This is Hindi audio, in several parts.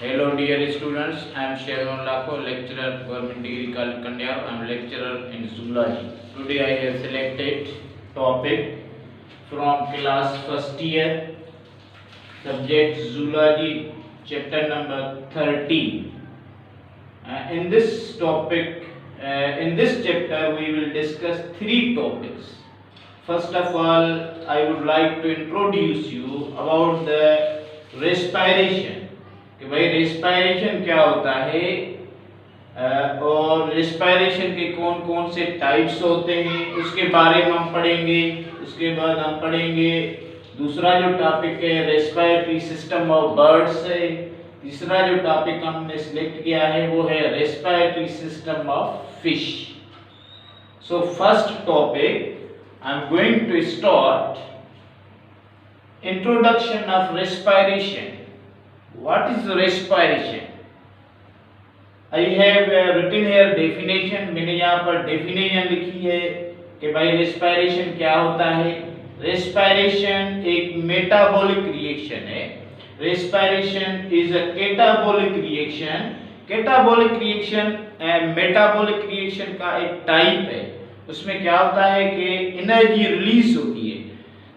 Hello dear students, I am Sherwan Lakho, lecturer, Government Degree College Kandya. I am lecturer in zoology. Today I have selected topic from class first year, subject zoology, chapter number 13. In this topic, in this chapter, we will discuss three topics. First of all, I would like to introduce you about the respiration. कि भाई रेस्पिरेशन क्या होता है और रेस्पिरेशन के कौन कौन से टाइप्स होते हैं उसके बारे में हम पढ़ेंगे। उसके बाद हम पढ़ेंगे दूसरा जो टॉपिक है रेस्पिरेटरी सिस्टम ऑफ बर्ड्स है। तीसरा जो टॉपिक हमने सिलेक्ट किया है वो है respiratory system of fish. So first topic I am going to start introduction of respiration. What is respiration? I have written here definition. मैंने यहाँ पर definition लिखी है कि भाई respiration क्या होता है। Respiration एक metabolic reaction है। Respiration is a catabolic reaction. Catabolic reaction metabolic reaction का एक type है। उसमें क्या होता है कि energy release होती है।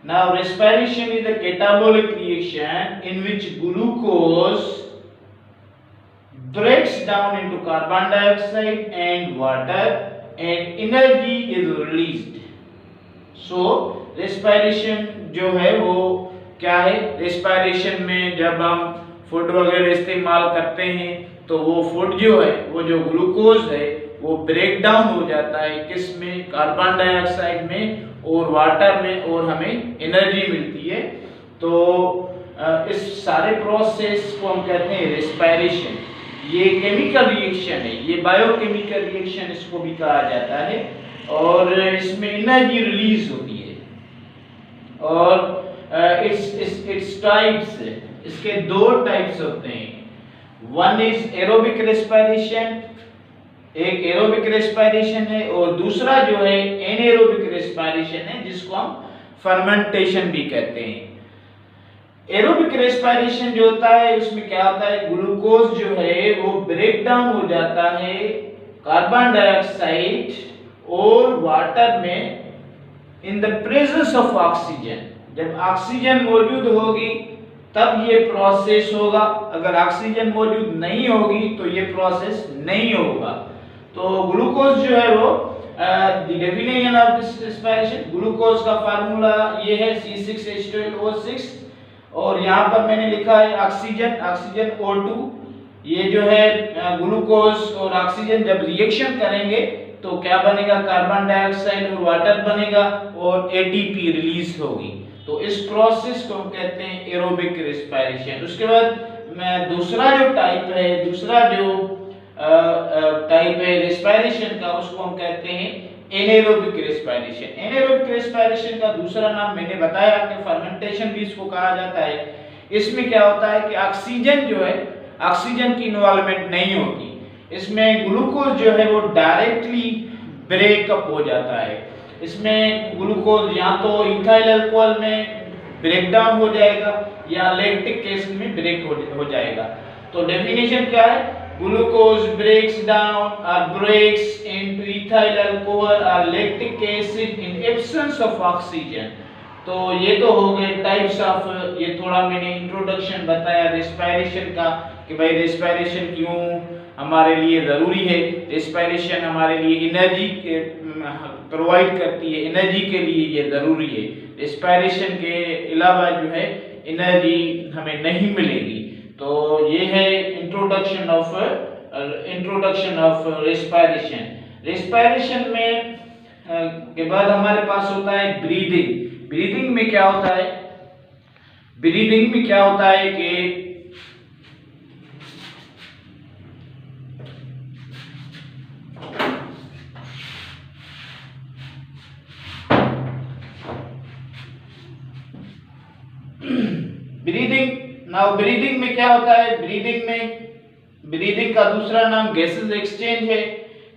Now respiration is a catabolic reaction in which glucose breaks down into carbon dioxide and water and energy is released. So respiration जो है वो क्या है? respiration में जब हम फूड वगैरह इस्तेमाल करते हैं तो वो फूड जो है वो जो ग्लूकोज है वो ब्रेक डाउन हो जाता है किस में? कार्बन डाइऑक्साइड में और वाटर में और हमें एनर्जी मिलती है। तो इस सारे प्रोसेस को हम कहते हैं रेस्पिरेशन। ये केमिकल रिएक्शन है, ये बायोकेमिकल रिएक्शन इसको भी कहा जाता है और इसमें एनर्जी रिलीज होती है। और इट्स टाइप्स, इसके दो टाइप्स होते हैं। वन इज एरोबिक रेस्पिरेशन, एक एरोबिक रेस्पिरेशन है और दूसरा जो है एनएरोबिक रेस्पिरेशन है जिसको हम फर्मेंटेशन भी कहते हैं। एरोबिक रेस्पिरेशन जो होता है उसमें क्या होता है? ग्लूकोज जो है वो ब्रेक डाउन हो जाता है कार्बन डाइऑक्साइड और वाटर में in the presence of oxygen. जब ऑक्सीजन मौजूद होगी तब ये प्रोसेस होगा, अगर ऑक्सीजन मौजूद नहीं होगी तो ये प्रोसेस नहीं होगा। तो ग्लूकोज जो है वो the definition of this respiration, glucose का फार्मूला ये है C6H12O6 और यहाँ पर मैंने लिखा है ऑक्सीजन, ऑक्सीजन O2। ये जो है ग्लूकोज और ऑक्सीजन जब रिएक्शन करेंगे तो क्या बनेगा? कार्बन डाइऑक्साइड और वाटर बनेगा और ATP रिलीज होगी। तो इस प्रोसेस को हम कहते हैं एरोबिक रेस्पिरेशन। उसके बाद दूसरा जो टाइप है, दूसरा जो टाइप है रेस्पिरेशन का उसको हम कहते हैं एनेरोबिक रेस्पिरेशन। एनेरोबिक रेस्पिरेशन का दूसरा नाम मैंने बताया कि फर्मेंटेशन भी इसको कहा जाता है। इसमें क्या होता है कि ऑक्सीजन जो है, ऑक्सीजन की इन्वॉल्वमेंट नहीं होती, इसमें ग्लूकोज जो है वो डायरेक्टली ब्रेकअप हो जाता है। इसमें ग्लूकोज या तो इथाइल अल्कोहल में ब्रेक डाउन हो जाएगा या लैक्टिक एसिड में ब्रेक हो जाएगा। तो डेफिनेशन क्या है? Glucose breaks down or breaks into ethyl alcohol or lactic acid in absence of oxygen। तो ये तो हो गए टाइप्स ऑफ, ये थोड़ा मैंने इंट्रोडक्शन बताया रेस्पिरेशन का कि भाई रेस्पिरेशन क्यों हमारे लिए ज़रूरी है। रेस्पिरेशन हमारे लिए एनर्जी प्रोवाइड करती है, एनर्जी के लिए ये ज़रूरी है। रेस्पिरेशन के अलावा जो है एनर्जी हमें नहीं मिलेगी। तो ये है इंट्रोडक्शन ऑफ रेस्पिरेशन। रेस्पिरेशन में के बाद हमारे पास होता है ब्रीदिंग। ब्रीदिंग में क्या होता है? ब्रीदिंग में क्या होता है कि ब्रीदिंग में क्या होता है? ब्रीदिंग का दूसरा नाम गैसेस एक्सचेंज है।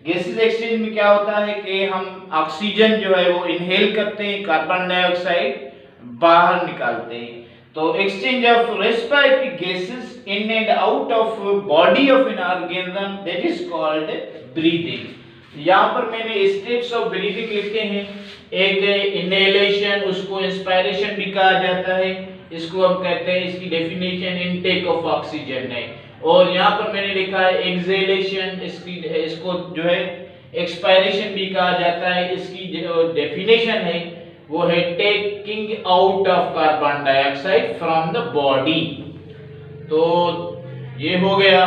गैसेस एक्सचेंज में क्या होता है कि हम ऑक्सीजन जो है वो इनहेल करते हैं, कार्बन डाइऑक्साइड बाहर निकालते हैं। तो exchange of respiratory gases in and out of body of an organism, that is called breathing. यहाँ पर मैंने स्टेप्स ऑफ ब्रीदिंग लिखे हैं। एक इनहेलेशन, उसको इंस्पायरेशन भी कहा जाता है, इसको हम कहते हैं, इसकी डेफिनेशन इनटेक ऑफ ऑक्सीजन है। और यहाँ पर मैंने लिखा है एक्सहेलेशन, इसको जो है एक्सपायरेशन भी कहा जाता है। इसकी जो डेफिनेशन है वो है taking out of carbon dioxide from the body. तो ये हो गया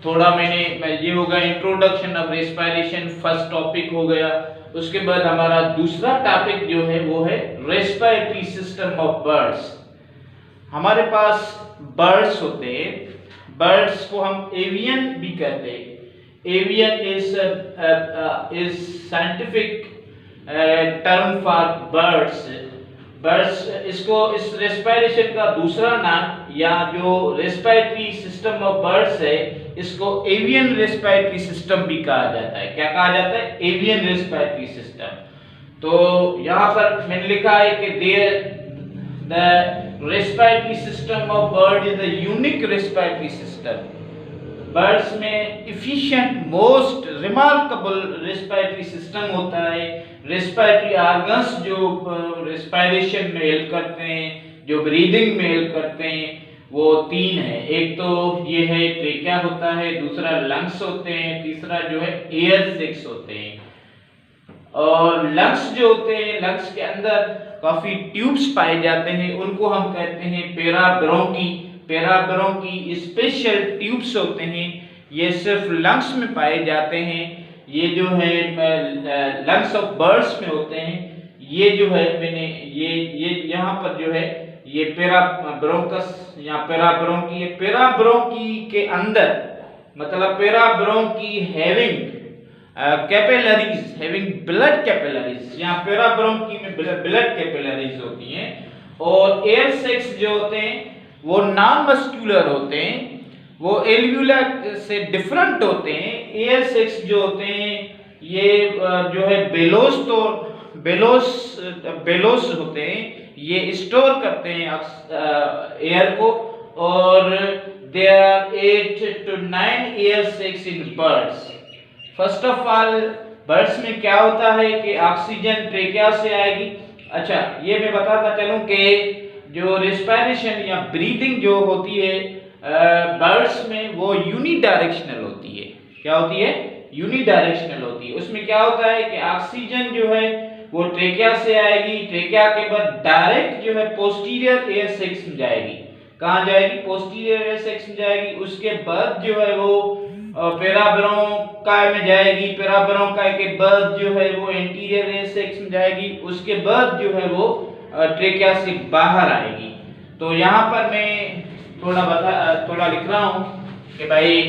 थोड़ा ये हो गया introduction of respiration, first topic हो गया। उसके बाद हमारा दूसरा टॉपिक जो है वो है रेस्पिरेटरी सिस्टम ऑफ बर्ड्स। हमारे पास बर्ड्स होते हैं, बर्ड्स को हम एवियन भी कहते हैं। Avian is scientific term for birds. Birds, इसको इस रेस्पिरेशन का दूसरा नाम या जो रेस्पिरेटरी सिस्टम ऑफ बर्ड्स है, इसको एवियन रेस्पिरेटरी सिस्टम भी कहा जाता है। क्या कहा जाता है? Avian respiratory system. तो यहाँ पर मैंने लिखा है कि the respiratory system of bird is a unique respiratory system. Birds में efficient, most remarkable respiratory system होता है। Respiratory organs जो respiration में help करते हैं, जो breathing में help करते हैं, वो 3 है। एक तो ये है ट्रेकिया होता है, दूसरा लंग्स होते हैं, तीसरा जो है एयर सेक्स होते हैं। और लंग्स जो होते हैं, लंग्स के अंदर काफी ट्यूब्स पाए जाते हैं, उनको हम कहते हैं पेराब्रोंकी। पेराब्रोंकी स्पेशल ट्यूब्स होते हैं, ये सिर्फ लंग्स में पाए जाते हैं। ये जो है लंग्स ऑफ बर्ड्स में होते हैं। ये जो है मैंने ये यहाँ पर जो है ये पेराब्रोंकस या पेराब्रोंकी। पेराब्रोंकी के अंदर मतलब parabronchi having capillaries, having blood capillaries, यहाँ पेराब्रोंकी में ब्लड कैपिलरीज होती हैं। और एयर सेक्स जो होते हैं वो नॉन मस्कुलर होते हैं, वो एल्वियोलर से डिफरेंट होते हैं। एयर सेक्स जो होते हैं ये जो है बेलोस होते हैं, ये स्टोर करते हैं एयर को। और there are 8 to 9 air sacs in birds. First of all birds में क्या होता है कि ऑक्सीजन ट्रेकिया से आएगी। अच्छा, ये मैं बताता चलूं कि जो रेस्पिरेशन या ब्रीदिंग जो होती है बर्ड्स में, वो यूनिडायरेक्शनल होती है। क्या होती है? यूनिडायरेक्शनल होती है। उसमें क्या होता है कि ऑक्सीजन जो है वो ट्रेकिया से आएगी, ट्रेकिया के बाद डायरेक्ट जो है पोस्टीरियर एयर सेक्स में जाएगी। कहाँ जाएगी? पोस्टीरियर एयर सेक्स में जाएगी। उसके बाद जो है वो पेराब्रोंकाई में जाएगी। पेराब्रोंकाई के बाद जो है वो एंटीरियर एयर सेक्स में जाएगी। उसके बाद जो है वो ट्रेकिया से बाहर आएगी। तो यहाँ पर मैं थोड़ा लिख रहा हूँ कि भाई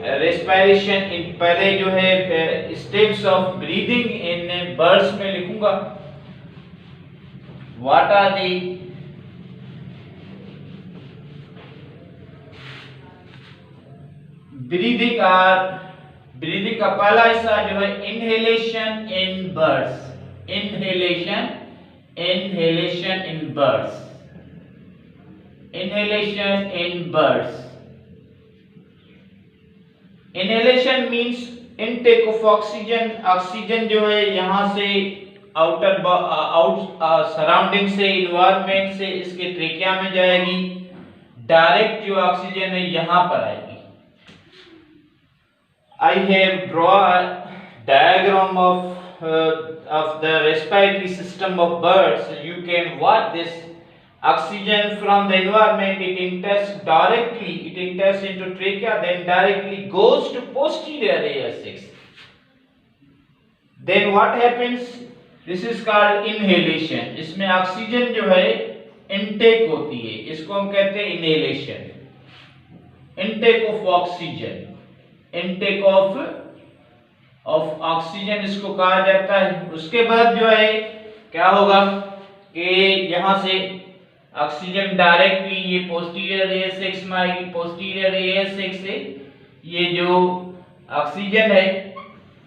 रेस्पिरेशन इन, पहले जो है steps of breathing in birds में लिखूंगा। व्हाट आर दी ब्रीदिंग का पहला हिस्सा जो है inhalation in birds. Inhalation in birds. Inhalation in birds. Inhalation means intake of oxygen. Oxygen जो है यहाँ से आउट सराउंडिंग से, इन्वायरमेंट से इसके ट्रेकिया में जाएगी। डायरेक्ट जो ऑक्सीजन है यहाँ पर आएगी। I have drawn a diagram of the respiratory system of birds. You can watch this. Oxygen from the environment, it enters into trachea, then directly goes to posterior air sacs. Then what happens? This is called inhalation. इसमें ऑक्सीजन जो है इनटेक होती है, इसको हम कहते हैं inhalation. Intake of oxygen, intake of oxygen इसको कहा जाता है। उसके बाद जो है क्या होगा कि यहाँ से ऑक्सीजन डायरेक्टली ये पोस्टीरियर एयर सेक्स में आएगी। पोस्टीरियर एयर सेक्स से ये जो ऑक्सीजन है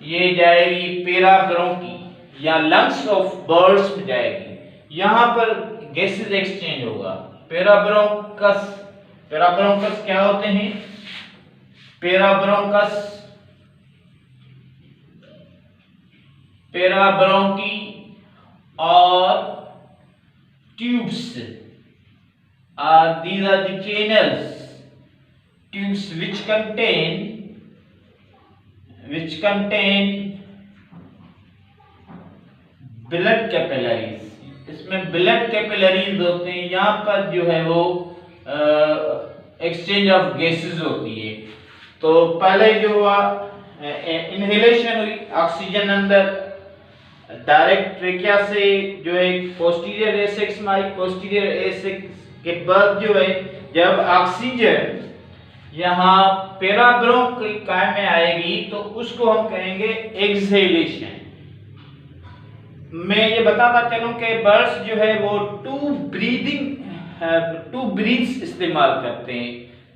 ये जाएगी पेराब्रोंकी या लंग्स ऑफ बर्ड्स में जाएगी। यहाँ पर गैसेस एक्सचेंज होगा। पैराब्रोंकस, पैराब्रोंकस क्या होते हैं? पैराब्रोंकस, पैराब्रोंकी और tubes these are the channels, tubes which contain blood capillaries, इसमें ब्लड कैपिलरीज होते हैं। यहाँ पर जो है वो एक्सचेंज ऑफ गैसेस होती है। तो पहले जो हुआ इनहेलेशन हुई, ऑक्सीजन अंदर डायरेक्ट ट्रेकिया से जो है पोस्टीरियर एसेक्स में आई, पोस्टीरियर एसेक्स के बाद जो है जब ऑक्सीजन यहाँ पैराब्रोंकाई में आएगी तो उसको हम कहेंगे एक्सहेलेशन। मैं ये बताना चलूं कि बर्ड्स जो है वो टू ब्रीथ्स इस्तेमाल करते हैं।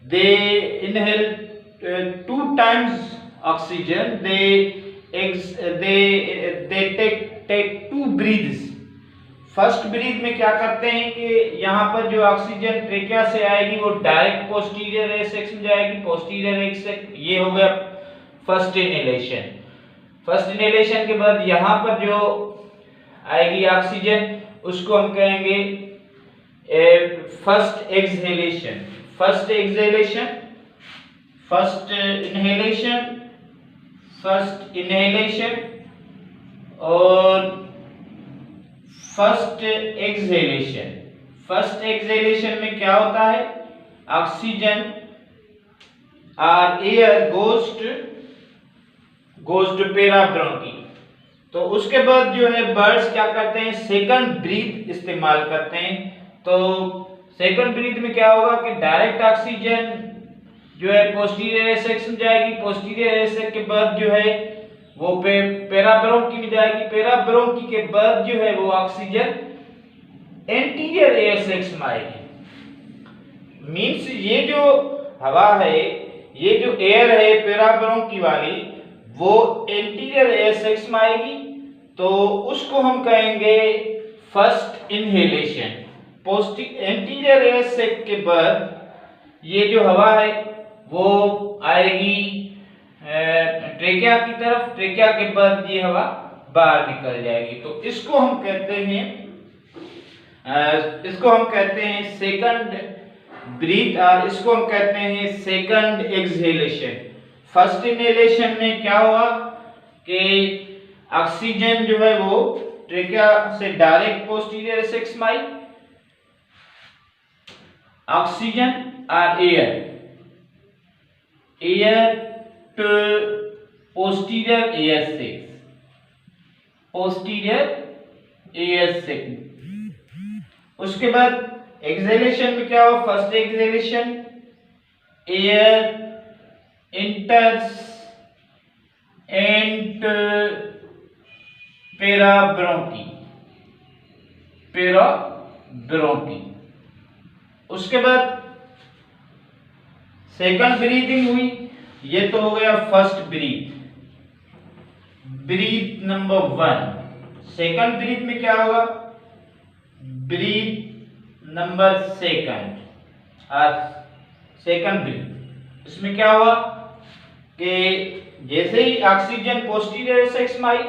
They inhale 2 times oxygen, they take 2 breaths। First breath में क्या करते हैं कि यहाँ पर जो ऑक्सीजन ट्रेकिया से आएगी वो डायरेक्ट पोस्टीरियर एसेक्स में जाएगी, पोस्टीरियर एसेक्स, ये हो गया फर्स्ट इनहेलेशन। फर्स्ट इनहेलेशन के बाद यहाँ पर जो आएगी ऑक्सीजन उसको हम कहेंगे first exhalation. First exhalation, first inhalation, first inhalation और फर्स्ट एक्सहेलेशन। फर्स्ट एक्सहेलेशन में क्या होता है? ऑक्सीजन और एयर गोज टू पैराब्रोंकी। तो उसके बाद जो है बर्ड्स क्या करते हैं? सेकंड ब्रीथ इस्तेमाल करते हैं। तो सेकंड ब्रीथ में क्या होगा कि डायरेक्ट ऑक्सीजन जो है पोस्टीरियर एसेक्स में जाएगी, पोस्टीरियर एसेक्स के बाद जो है वो पैराब्रोंकी में जाएगी, पैराब्रोंकी के बाद जो है वो ऑक्सीजन एंटीरियर एसेक्स में आएगी। मींस ये जो हवा है, ये जो एयर है पैराब्रोंकी वाली, वो एंटीरियर एसेक्स में आएगी तो उसको हम कहेंगे फर्स्ट इनहेलेशन। एंटीरियर एसेक्स के बाद ये जो हवा है वो आएगी ट्रेकिया की तरफ, ट्रेकिया के बाद ये हवा बाहर निकल जाएगी। तो इसको हम कहते हैं सेकंड ब्रीथ और इसको हम कहते हैं सेकंड एक्सहेलेशन। फर्स्ट इनहेलेशन में क्या हुआ कि ऑक्सीजन जो है वो ट्रेकिया से डायरेक्ट पोस्टीरियर एसेक्स में आई, ऑक्सीजन और air to posterior air sac। उसके बाद एक्सहेलेशन में क्या हुआ? First exhalation, air इंटर्स and parabronchi. उसके बाद सेकंड ब्रीथिंग हुई, ये तो हो गया first breath, breath number 1। Second breath में क्या होगा? Breath number second breath. इसमें क्या हुआ कि जैसे ही ऑक्सीजन पोस्टीरियर एसेक्स में आई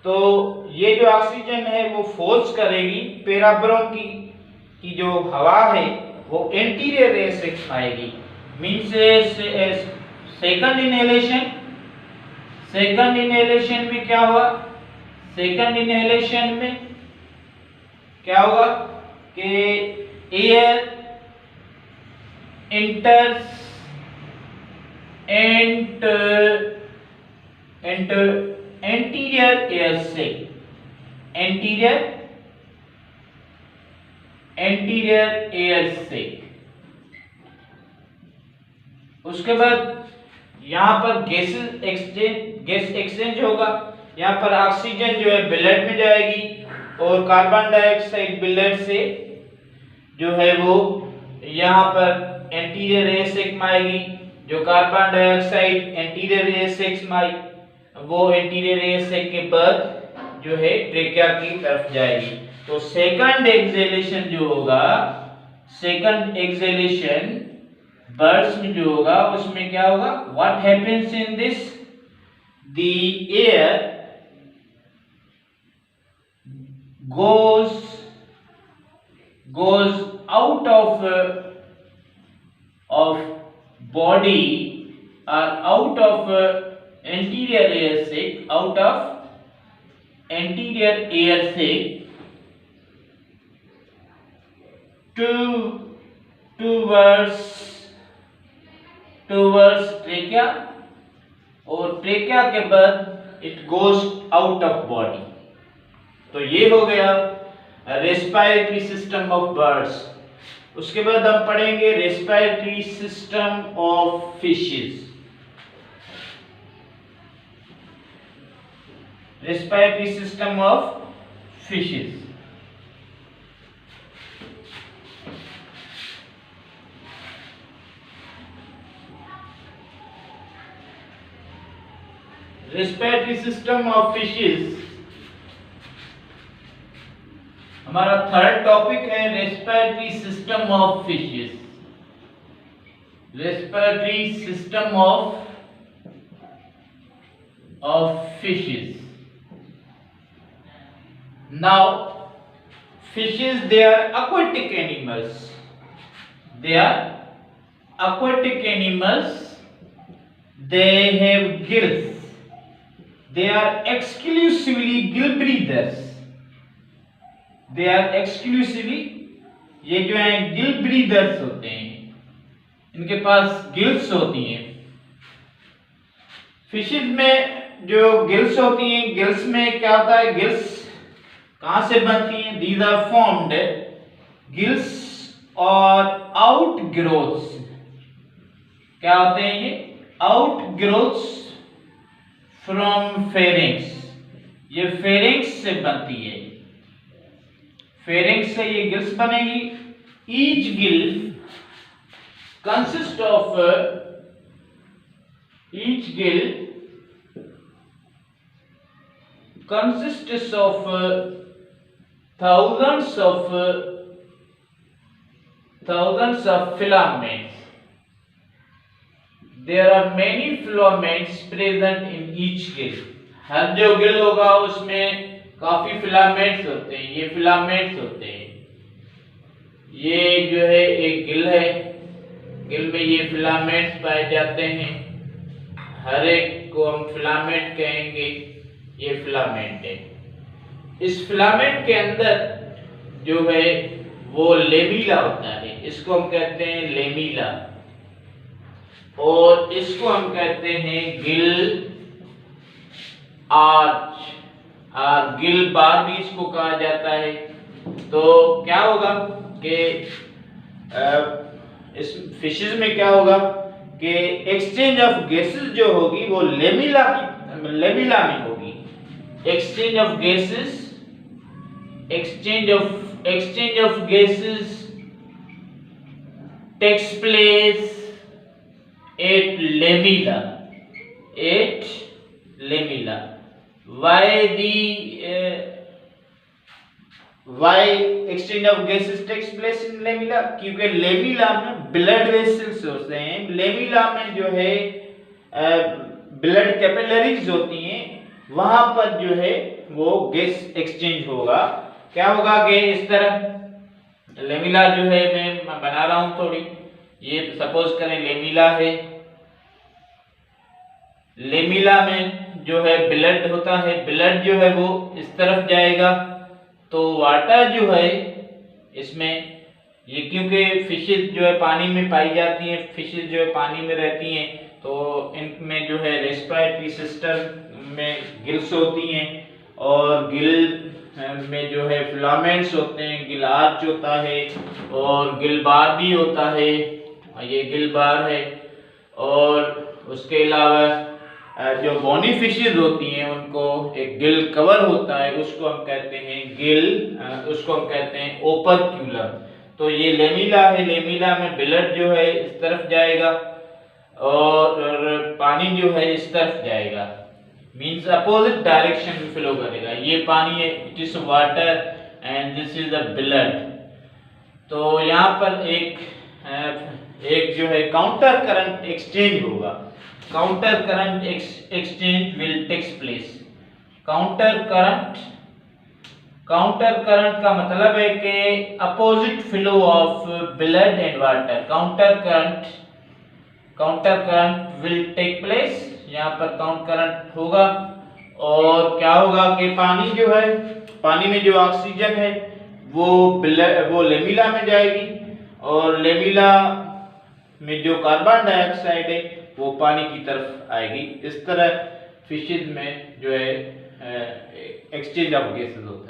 तो ये जो ऑक्सीजन है वो फोर्स करेगी पैराब्रोंकी की जो हवा है वो एंटीरियर एसेक्स में आएगी। मींस सेकंड इनहेलेशन में क्या हुआ? सेकंड इनहेलेशन में क्या होगा कि air इंटर्स and anterior air sac, anterior air sac. उसके बाद यहाँ पर गैस एक्सचेंज होगा। यहाँ पर ऑक्सीजन जो है ब्लड में जाएगी और कार्बन डाइऑक्साइड ब्लड से जो है वो यहाँ पर एंटीरियर एयर सैक में आएगी। जो carbon dioxide anterior air sac में आई वो एंटीरियर एयर सैक के बाद जो है ट्रेकिया की तरफ जाएगी। तो सेकंड एक्सहेलेशन जो होगा, सेकंड एक्सहेलेशन बर्ड्स में जो होगा उसमें क्या होगा, what happens in this, the air goes out of body or out of anterior air sac, out of anterior air sac towards trachea, और ट्रेकिया के बाद it goes out of body. तो ये हो गया रेस्पिरेटरी सिस्टम ऑफ बर्ड्स। उसके बाद हम पढ़ेंगे respiratory system of fishes. Respiratory system of fishes. Respiratory system of fishes हमारा थर्ड टॉपिक है, respiratory system of fishes. Respiratory system of fishes. Now fishes, they are aquatic animals. They are aquatic animals. They have gills. They are exclusively gill breathers. They are exclusively, ये जो है गिल ब्रीदर्स होते हैं, इनके पास गिल्स होती हैं। फिशेस में जो गिल्स होती हैं, गिल्स में क्या होता है, गिल्स कहां से बनती हैं, दीज आर फॉर्म्ड गिल्स और आउट ग्रोथ्स। क्या होते हैं ये, आउट ग्रोथ्स फ्रॉम फेरिंग्स। ये फेरिंग्स से बनती है, फेरिंग्स से ये गिल्स बनेगी। Each Gill consist of consists of thousands of filaments. There are many filaments present in each gill. हर जो गिल होगा उसमें काफी फिलामेंट्स होते हैं। ये फिलामेंट्स होते हैं, ये जो है एक गिल है, गिल में ये फिलामेंट्स पाए जाते हैं। हर एक को हम फिलामेंट कहेंगे, ये फिलामेंट है। इस फिलामेंट के अंदर जो है वो लेमिला होता है, इसको हम कहते हैं लेमिला, और इसको हम कहते हैं गिल आर्च, और गिल बार भी इसको कहा जाता है। तो क्या होगा कि इस फिशेस में क्या होगा कि एक्सचेंज ऑफ गैसेस जो होगी वो लेमिला में होगी। exchange of gases takes place at lamella. Why exchange of gases takes place in lamella? क्योंकि लेमिला में ब्लड वेसल्स होते हैं। लेमिला में जो है ब्लड कैपिलरीज होती हैं, वहां पर जो है वो गैस एक्सचेंज होगा। क्या होगा कि इस तरह लेमिला जो है, मैं बना रहा हूं थोड़ी, ये सपोज करें लेमिला है, लेमिला में जो है ब्लड होता है, ब्लड जो है वो इस तरफ जाएगा, तो वाटर जो है इसमें, ये क्योंकि फिशेस जो है पानी में पाई जाती हैं, फिशेस जो है पानी में रहती हैं, तो इनमें जो है रेस्पिरेटरी सिस्टम में गिल्स होती हैं, और गिल में जो है फिलामेंट्स होते हैं, गिल आर्च होता है और गिल बार भी होता है, ये गिल बार है। और उसके अलावा जो बोनी फिशेस होती हैं उनको एक गिल कवर होता है, उसको हम कहते हैं गिल, उसको हम कहते हैं ओपर्क्यूलम। तो ये लेमिला है, लेमिला में ब्लड जो है इस तरफ जाएगा और पानी जो है इस तरफ जाएगा, मींस अपोजिट डायरेक्शन में फ्लो करेगा। ये पानी है, it is water and this is the blood. तो यहाँ पर एक जो है काउंटर करंट एक्सचेंज होगा। Counter current exchange will takes place. Counter current का मतलब है कि opposite flow of blood and water. Counter current will take place. यहाँ पर काउंटर करंट होगा और क्या होगा कि पानी जो है, पानी में जो ऑक्सीजन है वो लेमिला में जाएगी और लेमिला में जो कार्बन डाइऑक्साइड है वो पानी की तरफ आएगी। इस तरह फिशेज में जो है एक्सचेंज ऑफ गैसेस होता है।